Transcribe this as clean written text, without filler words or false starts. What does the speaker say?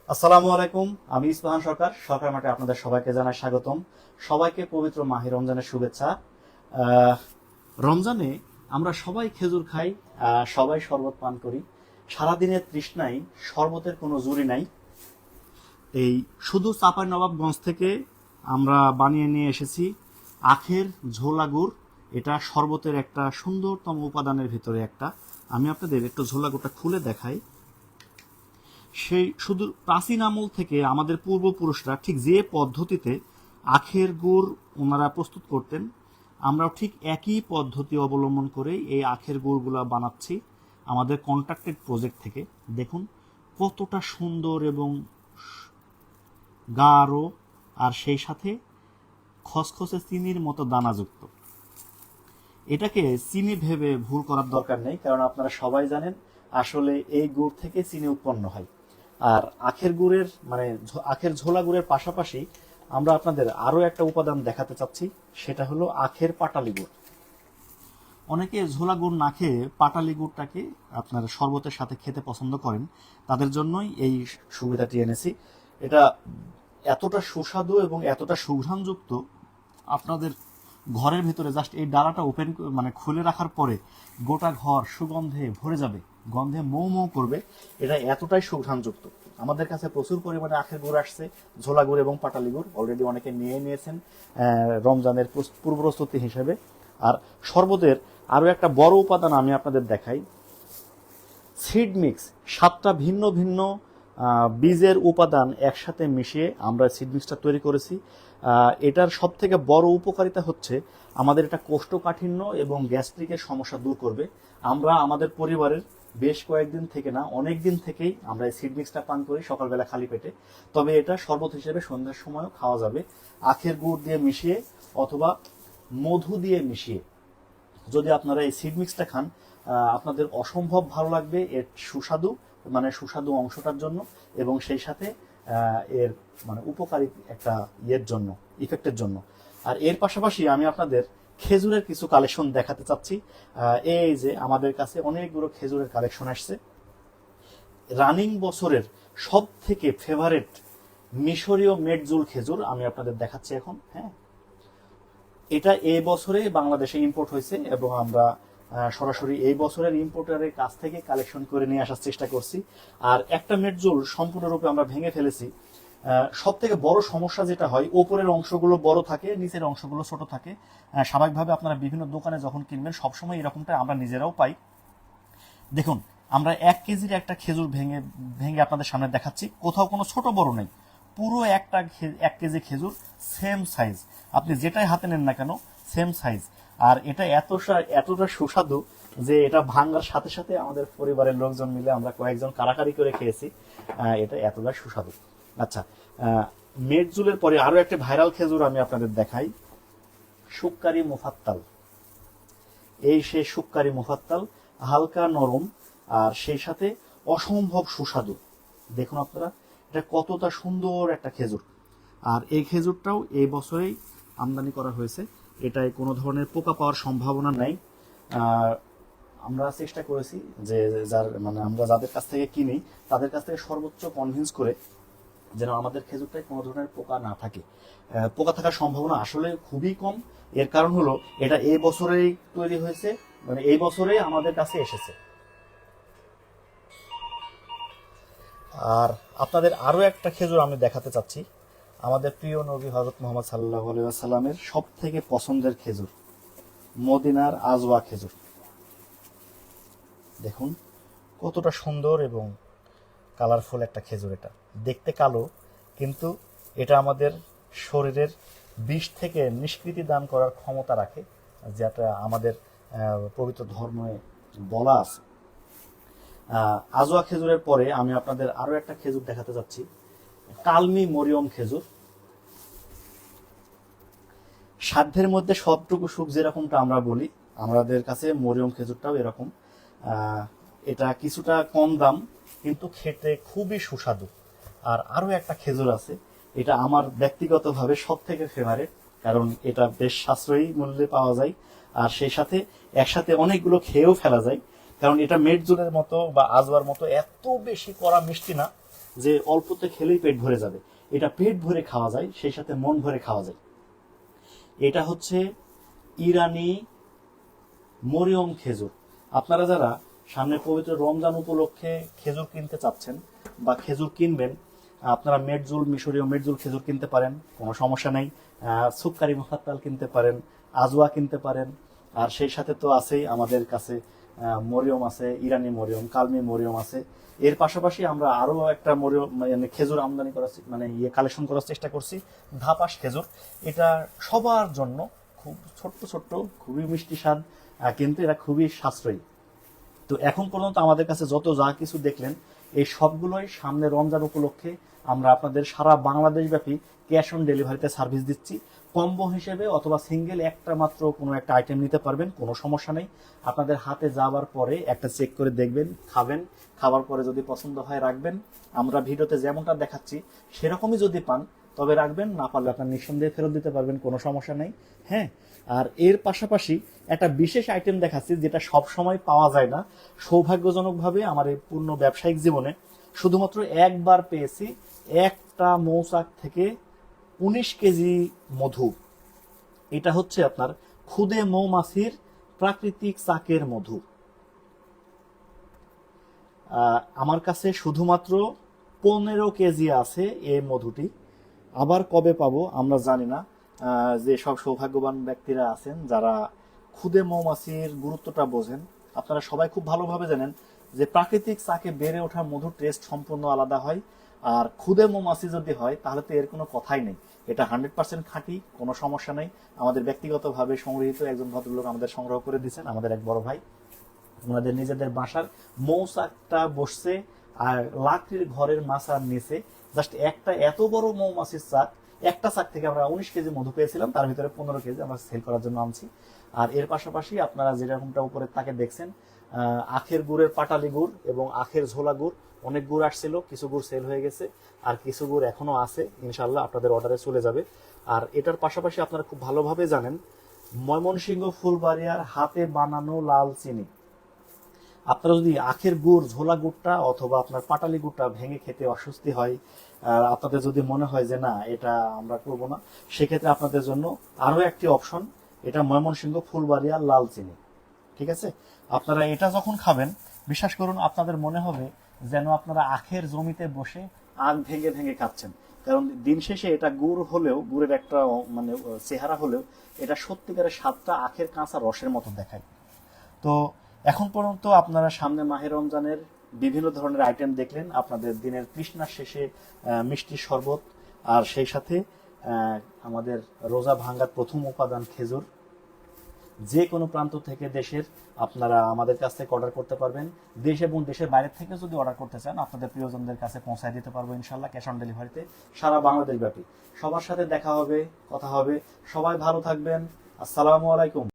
আসসালামু আলাইকুম। আমি ইস্পাহান সরকার সরকার মাঠে আপনাদের সবাইকে জানাই স্বাগতম। সবাইকে পবিত্র মাহে রমজানের শুভেচ্ছা। আহ, রমজানে আমরা সবাই খেজুর খাই, সবাই শরবত পান করি। সারাদিনের তৃষ্ণায় শরবতের কোনো জুড়ি নাই। এই শুধু চাঁপাইনবাবগঞ্জ থেকে আমরা বানিয়ে নিয়ে এসেছি আখের ঝোলা গুড়। এটা শরবতের একটা সুন্দরতম উপাদানের ভিতরে একটা। আমি আপনাদের একটু ঝোলা গুড়টা খুলে দেখাই। সেই শুধু প্রাচীন আমল থেকে আমাদের পূর্বপুরুষরা ঠিক যে পদ্ধতিতে আখের গুড় ওনারা প্রস্তুত করতেন, আমরাও ঠিক একই পদ্ধতি অবলম্বন করে এই আখের গুড়গুলো বানাচ্ছি আমাদের কন্ট্রাক্টেড প্রজেক্ট থেকে। দেখুন কতটা সুন্দর এবং গাঢ়, আর সেই সাথে খসখসে চিনির মতো দানাযুক্ত। এটাকে চিনি ভেবে ভুল করার দরকার নেই, কারণ আপনারা সবাই জানেন আসলে এই গুড় থেকে চিনি উৎপন্ন হয়। আর আখের গুড়ের আখের ঝোলা গুড়ের পাশাপাশি আমরা আপনাদের আরো একটা উপাদান দেখাতে চাচ্ছি, সেটা হলো আখের পাটালি গুড়। অনেকে ঝোলা গুড় না খেয়ে পাটালি গুড়টাকে আপনার শরবতের সাথে খেতে পছন্দ করেন, তাদের জন্যই এই সুবিধাটি এনেছি। এটা এতটা সুস্বাদু এবং এতটা সুঘ্রাণযুক্ত, আপনাদের ঘরের ভিতরে জাস্ট এই ডালাটা ওপেন খুলে রাখার পরে গোটা ঘর সুগন্ধে ভরে যাবে, গন্ধে মৌ মৌ করবে। এটা এতটাই সুঘ্রাণযুক্ত। আমাদের কাছে প্রচুর পরিমাণে আখের গুড় আসছে, ঝোলা গুড় এবং পাটালি গুড় অলরেডি অনেকে নিয়ে নিয়েছেন রমজানের পূর্ব প্রস্তুতি হিসেবে। আর শরবতের আরো একটা বড় উপাদান আমি আপনাদের দেখাই। সিড মিক্স, 7টা ভিন্ন ভিন্ন বীজের উপাদান একসাথে মিশিয়ে আমরা সিড মিক্সটা তৈরি করেছি। এটার সব থেকে বড় উপকারিতা হচ্ছে আমাদের এটা কোষ্ঠকাঠিন্য এবং গ্যাস্ট্রিকের সমস্যা দূর করবে। আমরা আমাদের পরিবারের বেশ কয়েকদিন থেকে না, অনেক দিন থেকেই আমরা এই সিড মিক্সটা পান করি সকালবেলা খালি পেটে। তবে এটা শরবত হিসেবে সন্ধ্যার সময়ও খাওয়া যাবে আখের গুড় দিয়ে মিশিয়ে অথবা মধু দিয়ে মিশিয়ে। যদি আপনারা এই সিড মিক্সটা খান, আপনাদের অসম্ভব ভালো লাগবে এর সুস্বাদু অংশটার জন্য, এবং সেই সাথে এর উপকারী একটা জন্য, ইফেক্টের জন্য। আর এর পাশাপাশি আমি আপনাদের খেজুরের কিছু কালেকশন দেখাতে চাচ্ছি। এই যে আমাদের কাছে অনেকগুলো খেজুরের কালেকশন আসছে। রানিং বছরের সব থেকে ফেভারেট মিশরীয় মেটজুল খেজুর আমি আপনাদের দেখাচ্ছি এখন। হ্যাঁ, এটা এই বছরে বাংলাদেশে ইম্পোর্ট হয়েছে এবং আমরা সরাসরি এই বছরের ইম্পোর্টারের কাছ থেকে কালেকশন করে নিয়ে আসার চেষ্টা করছি। আর একটা মেটজুল সম্পূর্ণরূপে আমরা ভেঙে ফেলেছি। সব থেকে বড় সমস্যা যেটা হয়, ওপরের অংশগুলো বড় থাকে, নিচের অংশগুলো ছোট থাকে। স্বাভাবিকভাবে আপনারা বিভিন্ন দোকানে যখন কিনবেন সবসময় এরকমটা আমরা নিজেরাও পাই। দেখুন, আমরা 1 কেজির একটা খেজুর ভেঙে ভেঙে আপনাদের সামনে দেখাচ্ছি। কোথাও কোনো ছোট বড় নেই, পুরো 1 কেজি খেজুর সেম সাইজ। আপনি যেটাই হাতে নেন না কেন সেম সাইজ। আর এটা এতটা সুস্বাদু যে এটা ভাঙার সাথে সাথে আমাদের পরিবারের লোকজন মিলে আমরা কয়েকজন কারাকারি করে খেয়েছি। এটা এতটা সুস্বাদু। আচ্ছা, মেটজুলের পরে আরো একটা ভাইরাল খেজুর আমি আপনাদের দেখাই, শুক্কারি মুফাত্তাল। এই সেই শুক্কারি মুফাত্তাল, হালকা নরম আর সেই সাথে অসম্ভব সুস্বাদু। দেখুন আপনারা এটা কতটা সুন্দর একটা খেজুর। আর এই খেজুরটাও এই বছরেই আমদানি করা হয়েছে। এটায় কোনো ধরনের পোকা পাওয়ার সম্ভাবনা নাই। আমরা চেষ্টা করেছি যে আমরা যাদের কাছ থেকে কিনি তাদের কাছ থেকে সর্বোচ্চ কনভিন্স করে যেন আমাদের খেজুরটায় কোনো ধরনের পোকা না থাকে। পোকা থাকার সম্ভাবনা আসলে খুবই কম। এর কারণ হলো এটা এই বছরেই তৈরি হয়েছে, এই বছরেই আমাদের কাছে এসেছে। আর আপনাদের আরো একটা খেজুর আমি দেখাতে চাচ্ছি, আমাদের প্রিয় নবী হযরত মুহাম্মদ সাল্লাল্লাহু আলাইহি ওয়াসাল্লামের সব থেকে পছন্দের খেজুর, মদিনার আজওয়া খেজুর। দেখুন কতটা সুন্দর এবং কালারফুল একটা খেজুর। এটা দেখতে কালো, কিন্তু এটা আমাদের শরীরের বিষ থেকে নিষ্কৃতি দান করার ক্ষমতা রাখে, যেটা আমাদের পবিত্র ধর্মে বলা আছে। আজওয়া খেজুরের পরে আমি আপনাদের আরো একটা খেজুর দেখাতে যাচ্ছি, কালমি মরিয়ম খেজুর। সাধ্যের মধ্যে সবটুকু সুখ যেরকমটা আমরা বলি, আমাদের কাছে মরিয়ম খেজুরটাও এরকম। এটা কিছুটা কম দাম কিন্তু খেতে খুবই সুস্বাদু। আর আরো একটা খেজুর আছে, এটা আমার ব্যক্তিগতভাবে সব থেকে ফেভারিট, কারণ এটা বেশ সাশ্রয়ী মূল্যে পাওয়া যায় আর সেই সাথে একসাথে অনেকগুলো খেয়েও ফেলা যায়। কারণ এটা মেটজুলের মতো বা আজওয়ার মতো এত বেশি কড়া মিষ্টি না, যে অল্পতে খেলেই পেট ভরে যাবে। এটা পেট ভরে খাওয়া যায়, সেই সাথে মন ভরে খাওয়া যায়। এটা হচ্ছে ইরানি মরিয়ম খেজুর। আপনারা যারা সামনে পবিত্র রমজান উপলক্ষে খেজুর কিনতে চাচ্ছেন বা খেজুর কিনবেন, আপনারা মেটজুল, মিশরীয় মেটজুল খেজুর কিনতে পারেন, কোনো সমস্যা নেই। সুক্কারি মুফাত্তাল কিনতে পারেন, আজওয়া কিনতে পারেন। আর সেই সাথে তো আছেই আমাদের কাছে মরিয়ম আছে, ইরানি মরিয়ম, কালমি মরিয়ম আছে। এর পাশাপাশি আমরা আরো একটা মরিয়ম মানে খেজুর আমদানি করার মানে কালেকশন করার চেষ্টা করছি, ধাপাস খেজুর। এটা সবার জন্য খুব ছোট্ট ছোট্ট, খুবই মিষ্টি স্বাদ, কিন্তু এরা খুবই সাশ্রয়ী। তো এখন পর্যন্ত আমাদের কাছে যত যা কিছু দেখলেন, এই সবগুলোই সামনে রমজান উপলক্ষে আমরা আপনাদের সারা বাংলাদেশ ব্যাপী ক্যাশ অন ডেলিভারিতে সার্ভিস দিচ্ছি। কম্বো হিসেবে অথবা সিঙ্গেল একটা মাত্র কোনো একটা আইটেম নিতে পারবেন, কোনো সমস্যা নেই। আপনাদের হাতে যাওয়ার পরে একটা চেক করে দেখবেন, খাবেন, খাবার পরে যদি পছন্দ হয় রাখবেন। আমরা ভিডিওতে যেমনটা দেখাচ্ছি সেরকমই যদি পান তবে রাখবেন, না পারলে আপনার নিঃসন্দেহে ফেরত দিতে পারবেন, কোনো সমস্যা নেই। হ্যাঁ, আর এর পাশাপাশি একটা বিশেষ আইটেম দেখাচ্ছি যেটা সব সময় পাওয়া যায় না। সৌভাগ্যজনকভাবে আমার এই পূর্ণ ব্যবসায়িক জীবনে শুধুমাত্র একবার পেয়েছি একটা মৌচাক থেকে 19 কেজি মধু। এটা হচ্ছে আপনার খুদে মৌমাছির প্রাকৃতিক চাকের মধু। আমার কাছে শুধুমাত্র 15 কেজি আছে এই মধুটি। আবার কবে পাবো আমরা জানি না। যে সব সৌভাগ্যবান ব্যক্তিরা আছেন যারা খুদে মৌমাছির গুরুত্বটা বোঝেন, আপনারা সবাই খুব ভালোভাবে জানেন যে প্রাকৃতিক চাকে বেড়ে ওঠা মধুর টেস্ট সম্পূর্ণ আলাদা হয়। আর খুদে মৌমাছি যদি হয় তাহলে তো এর কোনো কথাই নেই। এটা 100% খাঁটি, কোনো সমস্যা নেই। আমাদের ব্যক্তিগতভাবে সংগৃহীত, একজন ভদ্রলোক আমাদের সংগ্রহ করে দিয়েছেন, আমাদের এক বড় ভাই। ওনাদের নিজেদের বাসার মৌচাকটা বসছে আর লাকড়ির ঘরের মাচার নিচে জাস্ট একটা এত বড় মৌমাছির চাক। একটা চাক থেকে আমরা 19 কেজি মধু পেয়েছিলাম, তার ভিতরে 15 কেজি আমরা সেল করার জন্য আনছি। আর এর পাশাপাশি আপনারা যেরকমটা উপরের তাকে দেখছেন, আখের গুড়ের পাটালি গুড় এবং আখের ঝোলা গুড়, অনেক গুড় আসছিল, কিছু গুড় সেল হয়ে গেছে, আর কিছু গুড় এখনো আছে, ইনশাল্লাহ আপনাদের অর্ডারে চলে যাবে। আর এটার পাশাপাশি আপনারা খুব ভালোভাবে জানেন ময়মনসিংহ ফুলবাড়িয়ার হাতে বানানো লাল চিনি। আপনারা যদি আখের গুড়, ঝোলা গুড়টা অথবা আপনার পাটালি গুড়টা ভেঙে খেতে অস্বস্তি হয়, আপনাদের যদি মনে হয় যে না এটা আমরা করব না, সেক্ষেত্রে আপনাদের জন্য আরো একটি অপশন, এটা ময়মনসিংহ ফুলবাড়িয়া লাল চিনি। ঠিক আছে, আপনারা এটা যখন খাবেন বিশ্বাস করুন আপনাদের মনে হবে যেন আপনারা আখের জমিতে বসে আখ ভেঙে ভেঙে খাচ্ছেন। কারণ দিন শেষে এটা গুড় হলেও, গুড়ের একটা মানে চেহারা হলেও, এটা সত্যিকারের স্বাদটা আখের কাঁচা রসের মতো দেখায়। তো এখন পর্যন্ত আপনারা সামনে মাহে রমজানের বিভিন্ন ধরনের আইটেম দেখলেন, আপনাদের দিনের তৃষ্ণার শেষে মিষ্টি শরবত, আর সেই সাথে আমাদের রোজা ভাঙ্গার প্রথম উপাদান খেজুর। যে কোনো প্রান্ত থেকে দেশের আপনারা আমাদের কাছ থেকে অর্ডার করতে পারবেন। দেশ এবং দেশের বাইরে থেকে যদি অর্ডার করতে চান আপনাদের প্রিয়জনদের কাছে পৌঁছায় দিতে পারবো ইনশাল্লাহ, ক্যাশ অন ডেলিভারিতে, সারা বাংলাদেশ ব্যাপী। সবার সাথে দেখা হবে, কথা হবে। সবাই ভালো থাকবেন। আসসালামু আলাইকুম।